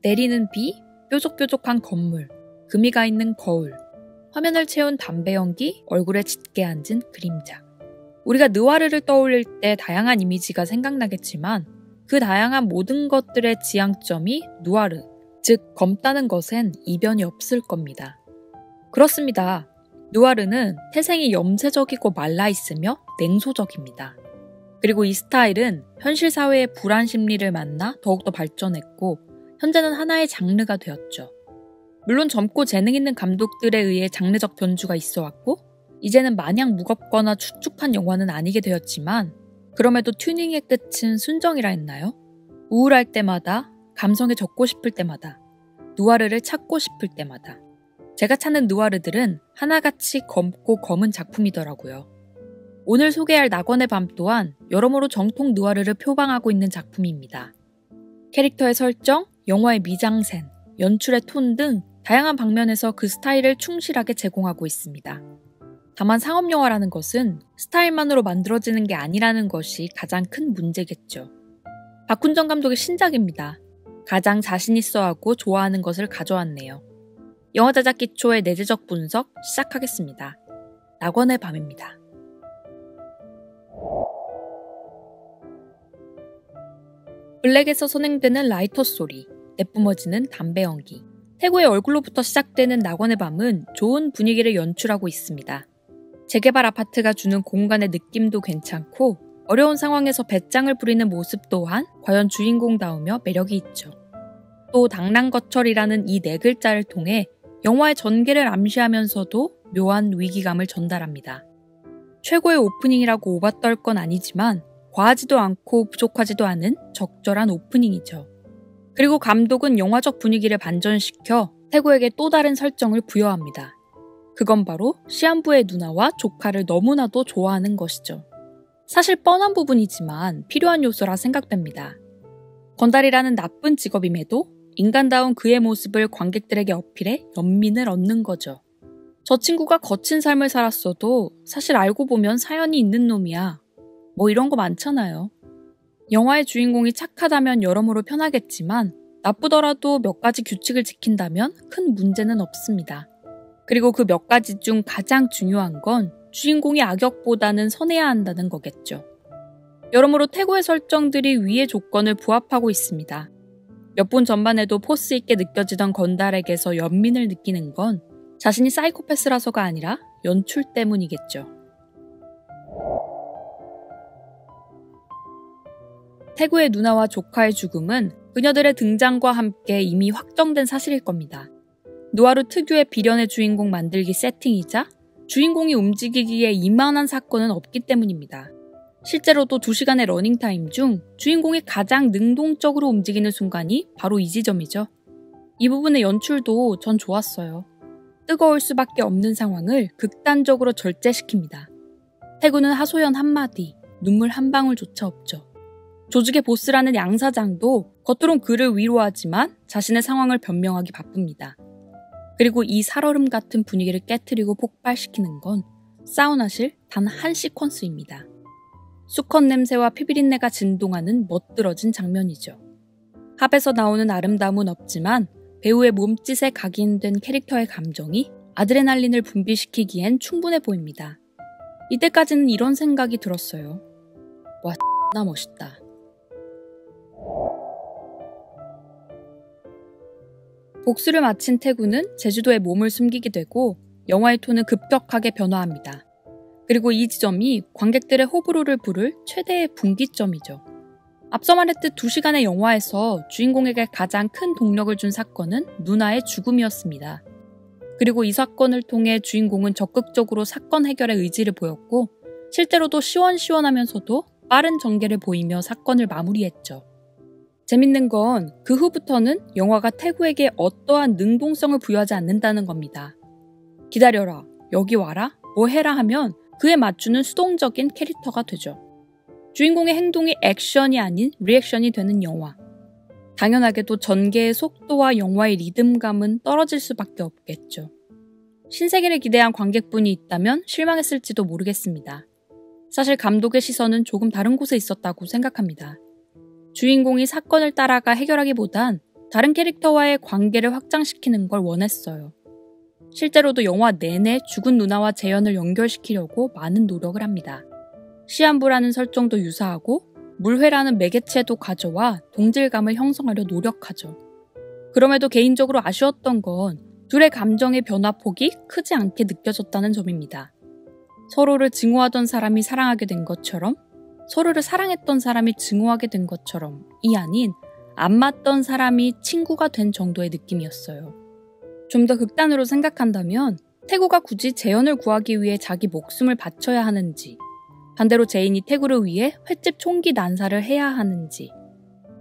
내리는 비, 뾰족뾰족한 건물, 금이가 있는 거울, 화면을 채운 담배 연기, 얼굴에 짙게 앉은 그림자. 우리가 느와르를 떠올릴 때 다양한 이미지가 생각나겠지만 그 다양한 모든 것들의 지향점이 누아르, 즉 검다는 것엔 이변이 없을 겁니다. 그렇습니다. 누아르는 태생이 염세적이고 말라있으며 냉소적입니다. 그리고 이 스타일은 현실 사회의 불안 심리를 만나 더욱더 발전했고 현재는 하나의 장르가 되었죠. 물론 젊고 재능 있는 감독들에 의해 장르적 변주가 있어왔고 이제는 마냥 무겁거나 축축한 영화는 아니게 되었지만 그럼에도 튜닝의 끝은 순정이라 했나요? 우울할 때마다, 감성에 젖고 싶을 때마다, 누아르를 찾고 싶을 때마다 제가 찾는 누아르들은 하나같이 검고 검은 작품이더라고요. 오늘 소개할 낙원의 밤 또한 여러모로 정통 누아르를 표방하고 있는 작품입니다. 캐릭터의 설정, 영화의 미장센, 연출의 톤 등 다양한 방면에서 그 스타일을 충실하게 제공하고 있습니다. 다만 상업영화라는 것은 스타일만으로 만들어지는 게 아니라는 것이 가장 큰 문제겠죠. 박훈정 감독의 신작입니다. 가장 자신 있어 하고 좋아하는 것을 가져왔네요. 영화 제작 기초의 내재적 분석 시작하겠습니다. 낙원의 밤입니다. 블랙에서 선행되는 라이터 소리, 내뿜어지는 담배 연기. 태구의 얼굴로부터 시작되는 낙원의 밤은 좋은 분위기를 연출하고 있습니다. 재개발 아파트가 주는 공간의 느낌도 괜찮고 어려운 상황에서 배짱을 부리는 모습 또한 과연 주인공다우며 매력이 있죠. 또 당랑거철이라는 이 네 글자를 통해 영화의 전개를 암시하면서도 묘한 위기감을 전달합니다. 최고의 오프닝이라고 오바떨 건 아니지만 과하지도 않고 부족하지도 않은 적절한 오프닝이죠. 그리고 감독은 영화적 분위기를 반전시켜 태구에게 또 다른 설정을 부여합니다. 그건 바로 시한부의 누나와 조카를 너무나도 좋아하는 것이죠. 사실 뻔한 부분이지만 필요한 요소라 생각됩니다. 건달이라는 나쁜 직업임에도 인간다운 그의 모습을 관객들에게 어필해 연민을 얻는 거죠. 저 친구가 거친 삶을 살았어도 사실 알고 보면 사연이 있는 놈이야. 뭐 이런 거 많잖아요. 영화의 주인공이 착하다면 여러모로 편하겠지만 나쁘더라도 몇 가지 규칙을 지킨다면 큰 문제는 없습니다. 그리고 그 몇 가지 중 가장 중요한 건 주인공이 악역보다는 선해야 한다는 거겠죠. 여러모로 태고의 설정들이 위의 조건을 부합하고 있습니다. 몇 분 전반에도 포스 있게 느껴지던 건달에게서 연민을 느끼는 건 자신이 사이코패스라서가 아니라 연출 때문이겠죠. 태구의 누나와 조카의 죽음은 그녀들의 등장과 함께 이미 확정된 사실일 겁니다. 누아르 특유의 비련의 주인공 만들기 세팅이자 주인공이 움직이기에 이만한 사건은 없기 때문입니다. 실제로도 2시간의 러닝타임 중 주인공이 가장 능동적으로 움직이는 순간이 바로 이 지점이죠. 이 부분의 연출도 전 좋았어요. 뜨거울 수밖에 없는 상황을 극단적으로 절제시킵니다. 태구는 하소연 한마디, 눈물 한 방울조차 없죠. 조직의 보스라는 양 사장도 겉으론 그를 위로하지만 자신의 상황을 변명하기 바쁩니다. 그리고 이 살얼음 같은 분위기를 깨트리고 폭발시키는 건 사우나실 단 한 시퀀스입니다. 수컷 냄새와 피비린내가 진동하는 멋들어진 장면이죠. 합에서 나오는 아름다움은 없지만 배우의 몸짓에 각인된 캐릭터의 감정이 아드레날린을 분비시키기엔 충분해 보입니다. 이때까지는 이런 생각이 들었어요. 와, 나 멋있다. 복수를 마친 태구는 제주도에 몸을 숨기게 되고 영화의 톤은 급격하게 변화합니다. 그리고 이 지점이 관객들의 호불호를 부를 최대의 분기점이죠. 앞서 말했듯 2시간의 영화에서 주인공에게 가장 큰 동력을 준 사건은 누나의 죽음이었습니다. 그리고 이 사건을 통해 주인공은 적극적으로 사건 해결의 의지를 보였고 실제로도 시원시원하면서도 빠른 전개를 보이며 사건을 마무리했죠. 재밌는 건 그 후부터는 영화가 태구에게 어떠한 능동성을 부여하지 않는다는 겁니다. 기다려라, 여기 와라, 뭐 해라 하면 그에 맞추는 수동적인 캐릭터가 되죠. 주인공의 행동이 액션이 아닌 리액션이 되는 영화. 당연하게도 전개의 속도와 영화의 리듬감은 떨어질 수밖에 없겠죠. 신세계를 기대한 관객분이 있다면 실망했을지도 모르겠습니다. 사실 감독의 시선은 조금 다른 곳에 있었다고 생각합니다. 주인공이 사건을 따라가 해결하기보단 다른 캐릭터와의 관계를 확장시키는 걸 원했어요. 실제로도 영화 내내 죽은 누나와 재현을 연결시키려고 많은 노력을 합니다. 시한부라는 설정도 유사하고 물회라는 매개체도 가져와 동질감을 형성하려 노력하죠. 그럼에도 개인적으로 아쉬웠던 건 둘의 감정의 변화폭이 크지 않게 느껴졌다는 점입니다. 서로를 증오하던 사람이 사랑하게 된 것처럼, 서로를 사랑했던 사람이 증오하게 된 것처럼 이 아닌 안 맞던 사람이 친구가 된 정도의 느낌이었어요. 좀 더 극단으로 생각한다면 태구가 굳이 재현을 구하기 위해 자기 목숨을 바쳐야 하는지, 반대로 제인이 태구를 위해 횟집 총기 난사를 해야 하는지,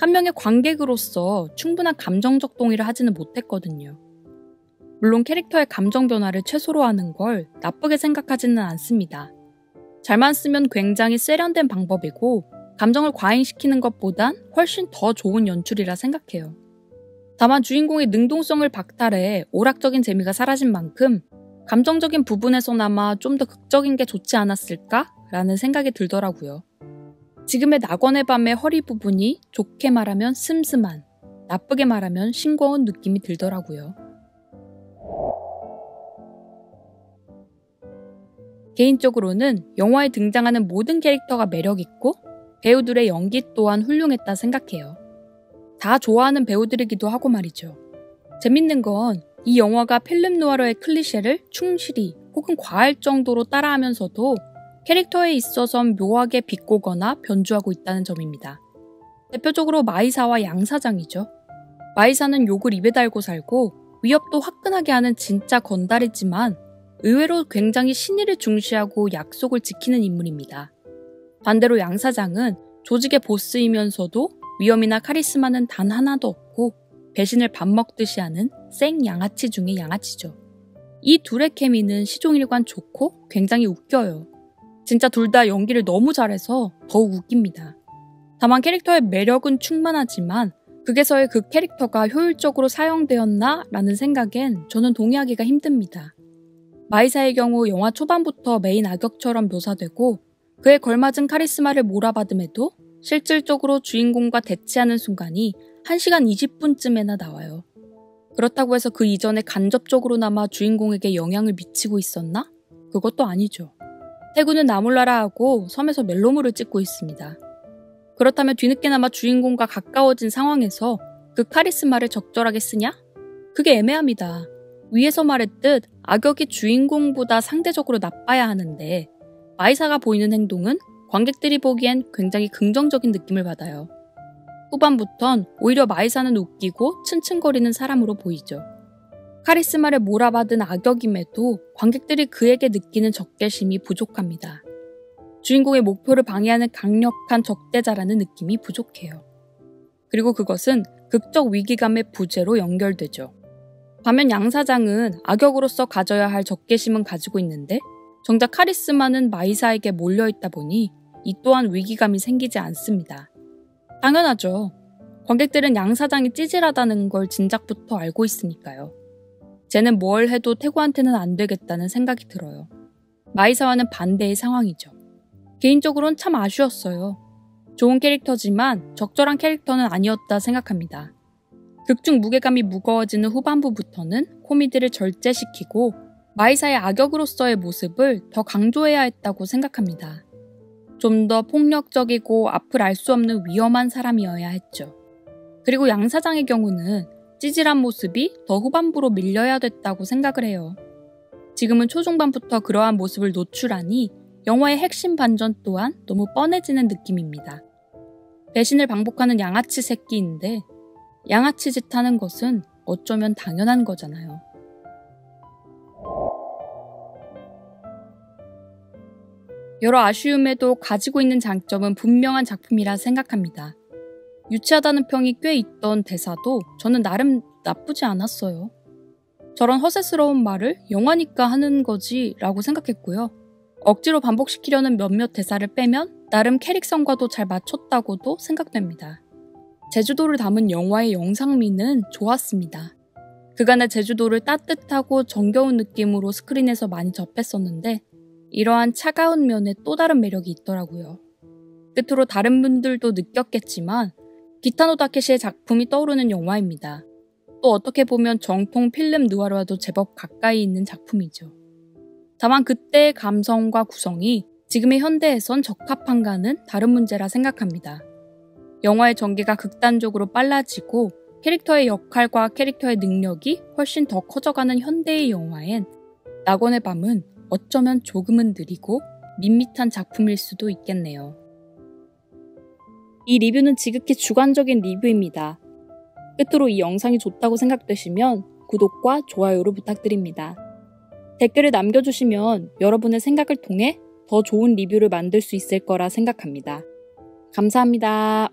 한 명의 관객으로서 충분한 감정적 동의를 하지는 못했거든요. 물론 캐릭터의 감정 변화를 최소로 하는 걸 나쁘게 생각하지는 않습니다. 잘만 쓰면 굉장히 세련된 방법이고 감정을 과잉시키는 것보단 훨씬 더 좋은 연출이라 생각해요. 다만 주인공의 능동성을 박탈해 오락적인 재미가 사라진 만큼 감정적인 부분에서나마 좀 더 극적인 게 좋지 않았을까? 라는 생각이 들더라고요. 지금의 낙원의 밤의 허리 부분이 좋게 말하면 슴슴한, 나쁘게 말하면 싱거운 느낌이 들더라고요. 개인적으로는 영화에 등장하는 모든 캐릭터가 매력있고 배우들의 연기 또한 훌륭했다 생각해요. 다 좋아하는 배우들이기도 하고 말이죠. 재밌는 건 이 영화가 필름 누아르의 클리셰를 충실히 혹은 과할 정도로 따라하면서도 캐릭터에 있어선 묘하게 비꼬거나 변주하고 있다는 점입니다. 대표적으로 마이사와 양 사장이죠. 마이사는 욕을 입에 달고 살고 위협도 화끈하게 하는 진짜 건달이지만 의외로 굉장히 신의를 중시하고 약속을 지키는 인물입니다. 반대로 양 사장은 조직의 보스이면서도 위험이나 카리스마는 단 하나도 없고 배신을 밥 먹듯이 하는 생 양아치 중의 양아치죠. 이 둘의 케미는 시종일관 좋고 굉장히 웃겨요. 진짜 둘 다 연기를 너무 잘해서 더욱 웃깁니다. 다만 캐릭터의 매력은 충만하지만 극에서의 그 캐릭터가 효율적으로 사용되었나? 라는 생각엔 저는 동의하기가 힘듭니다. 마이사의 경우 영화 초반부터 메인 악역처럼 묘사되고 그에 걸맞은 카리스마를 몰아받음에도 실질적으로 주인공과 대치하는 순간이 1시간 20분쯤에나 나와요. 그렇다고 해서 그 이전에 간접적으로나마 주인공에게 영향을 미치고 있었나? 그것도 아니죠. 태구는 나몰라라 하고 섬에서 멜로물을 찍고 있습니다. 그렇다면 뒤늦게나마 주인공과 가까워진 상황에서 그 카리스마를 적절하게 쓰냐? 그게 애매합니다. 위에서 말했듯 악역이 주인공보다 상대적으로 나빠야 하는데 마이사가 보이는 행동은 관객들이 보기엔 굉장히 긍정적인 느낌을 받아요. 후반부턴 오히려 마이사는 웃기고 츤츤거리는 사람으로 보이죠. 카리스마를 몰아받은 악역임에도 관객들이 그에게 느끼는 적개심이 부족합니다. 주인공의 목표를 방해하는 강력한 적대자라는 느낌이 부족해요. 그리고 그것은 극적 위기감의 부재로 연결되죠. 반면 양 사장은 악역으로서 가져야 할 적개심은 가지고 있는데 정작 카리스마는 마이사에게 몰려있다 보니 이 또한 위기감이 생기지 않습니다. 당연하죠. 관객들은 양 사장이 찌질하다는 걸 진작부터 알고 있으니까요. 쟤는 뭘 해도 태구한테는 안 되겠다는 생각이 들어요. 마이사와는 반대의 상황이죠. 개인적으로는 참 아쉬웠어요. 좋은 캐릭터지만 적절한 캐릭터는 아니었다 생각합니다. 극중 무게감이 무거워지는 후반부부터는 코미디를 절제시키고 마이사의 악역으로서의 모습을 더 강조해야 했다고 생각합니다. 좀 더 폭력적이고 앞을 알 수 없는 위험한 사람이어야 했죠. 그리고 양 사장의 경우는 찌질한 모습이 더 후반부로 밀려야 됐다고 생각을 해요. 지금은 초중반부터 그러한 모습을 노출하니 영화의 핵심 반전 또한 너무 뻔해지는 느낌입니다. 배신을 반복하는 양아치 새끼인데 양아치 짓 하는 것은 어쩌면 당연한 거잖아요. 여러 아쉬움에도 가지고 있는 장점은 분명한 작품이라 생각합니다. 유치하다는 평이 꽤 있던 대사도 저는 나름 나쁘지 않았어요. 저런 허세스러운 말을 영화니까 하는 거지 라고 생각했고요. 억지로 반복시키려는 몇몇 대사를 빼면 나름 캐릭성과도 잘 맞췄다고도 생각됩니다. 제주도를 담은 영화의 영상미는 좋았습니다. 그간의 제주도를 따뜻하고 정겨운 느낌으로 스크린에서 많이 접했었는데 이러한 차가운 면에 또 다른 매력이 있더라고요. 끝으로 다른 분들도 느꼈겠지만 기타노 다케시의 작품이 떠오르는 영화입니다. 또 어떻게 보면 정통 필름 누아르와도 제법 가까이 있는 작품이죠. 다만 그때의 감성과 구성이 지금의 현대에선 적합한가는 다른 문제라 생각합니다. 영화의 전개가 극단적으로 빨라지고 캐릭터의 역할과 캐릭터의 능력이 훨씬 더 커져가는 현대의 영화엔 낙원의 밤은 어쩌면 조금은 느리고 밋밋한 작품일 수도 있겠네요. 이 리뷰는 지극히 주관적인 리뷰입니다. 끝으로 이 영상이 좋다고 생각되시면 구독과 좋아요를 부탁드립니다. 댓글을 남겨주시면 여러분의 생각을 통해 더 좋은 리뷰를 만들 수 있을 거라 생각합니다. 감사합니다.